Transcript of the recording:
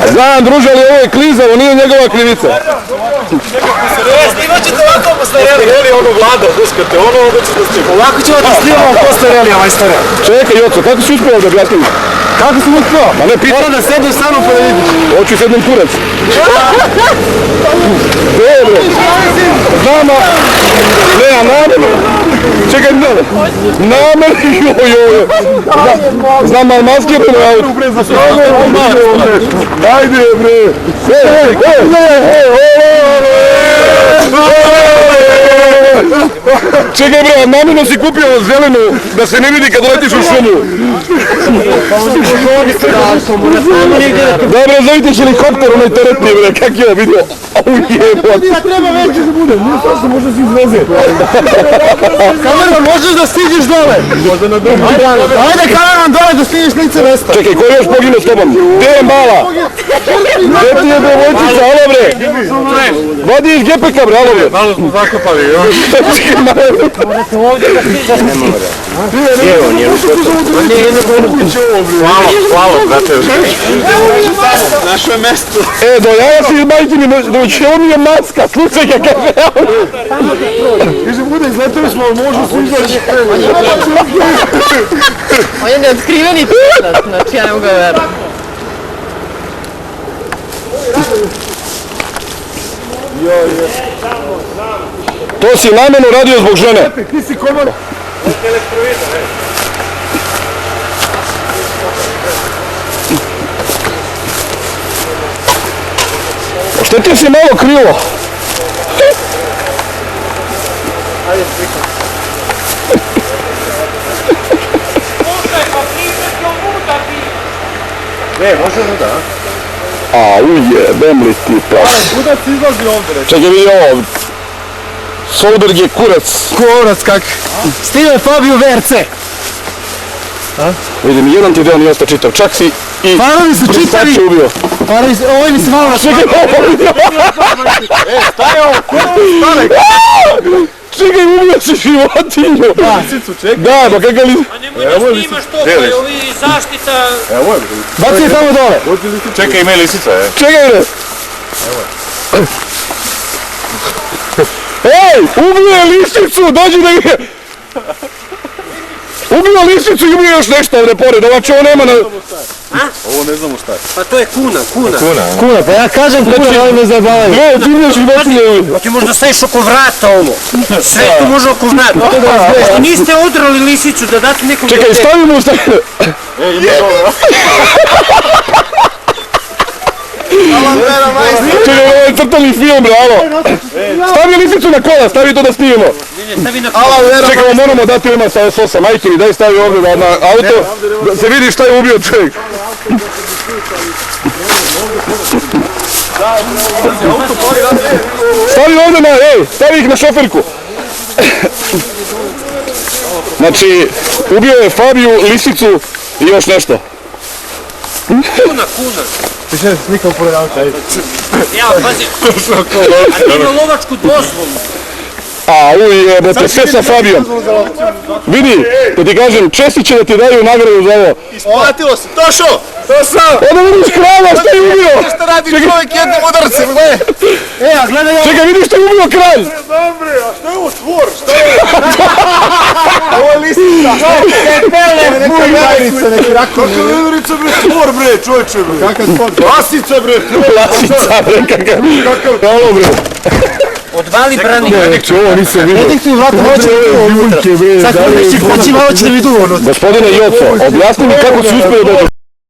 Znam, druže, ali ovo je klizavo, nije njegova krivica. Snimat ćete ovako posle relija. Relija ono vlada, doskate ono, onda ćete snimati. Ovako ćemo da snimamo posle relija, majstore. Čekaj, Joco, kako si uspio da objasnim? Kako sam uspio? Ma ne, pitam. Moram da sedem sa mnom pa da vidiš. Hoću sednem kurac. Dobro. Znam, ne, a namjerno. Čekaj, namjerno, joj. Znam, ali maskirano je auto. Ajde, bre. Čekaj, bre, namjerno si kupio zelenu da se ne vidi kad letiš u šumu. Dobro, zovite helikopter, onaj teretni, bre, kak je vidio? Jebot. Treba veće da bude, nije to se možda si izveze. Kameran, možeš da stiđeš dole? Možda na dole. Ajde, kameran, dole da stiđeš lice mesta. Čekaj, ko je još poginuo s tobom? Gdje je Mala? Gdje ti je devojčica, alo bre? Vadi iz gepeka, bre, alo bre. Malo smo zakopali, jo. Možete ovdje da stižete. Ne mora. Evo, nije hvala, brate. Naše mesto. E, do jaja si majke mi, doći, ovo mi je maska, slučaj kakav je. Kaže, bude, izleteli smo, ali možda su izaći. On je neotkriveni pisac, znači ja ne mogu ga verujem. To si namjerno radio zbog žene. Ti si komara. Oštetio si malo krilo. Ajde, slikam. Ne, može ruda, a? A, ujebem li ti to. Kuda si izlazi ovdje, reći? Čekaj, vidi ovo. Solberg je kurac. Kurac kak? Steven Fabio Verce. Vidim, jedan ti deo nije ostao čitav. Čak si i Parovi su čitavi. brisače ubio. Ovo mi se malo Čekaj, čekaj, ubio si životinju. Lisicu, čekaj. Da, pa kakav li... A nemoj da snimaš to, pa je ovi zaštita... Evo je. Baci je tamo dole. Čekaj, ima je lisica, je. Čekaj, bre. Ej, ubio je lisicu, dođi da je... Ubio lisicu i ubio još nešto ovdje pored, znači ovo nema na... Ovo ne znamo šta je. Pa to je kuna. Kuna, pa ja kažem kuna, ali me zabavaju. Dve, divne životinje ubio. Pa ti možda staviš oko vrata ovo. Sve tu može oko vrata. Što niste odrali lisicu da date nekom... Čekaj, stavimo u stavimo. Čekaj, ovo je crtani film, bre, alo. Stavi lisicu na kola, stavi to da snimimo. Stavi na Čekaj, ovo moramo dati ovima sa S8, majke mi, daj stavi ovdje na auto, da se vidi šta je ubio čovjek. Stavi ovdje na, stavi ih na šoferku. Znači, ubio je Fabiju, lisicu i još nešto. kuna. Ti še slikam pored auta, ajde. Ja, pazi. A ti ima lovačku dozvolu. A, ujebate, sve sa Fabijom. Vidi, da ti kažem, Česi će da ti daju nagradu za ovo. Isplatilo se, Tošo! Onda vidiš kralja, šta je ubio? Šta radi čovjek jednim udarcem, gledaj! A gledaj ovo! Čekaj, vidiš šta je ubio kralj? Dobre, a šta je ovo tvor? Šta je ovo? Ovo je lisica! Neka vedurica, neki rakon. Kaka vedurica, bre, tvor, bre, čovječe, bre. Kaka tvor? Lasica, bre. Lasica, bre, kakav. Halo, bre. Odvali brani. Ovo nisam vidio. Ne diktuj vrata, hoće da vidu unutra. Sad kod neće poći, malo će da vidu unutra. Gospodine Joco, objasni mi kako si uspio da dođeš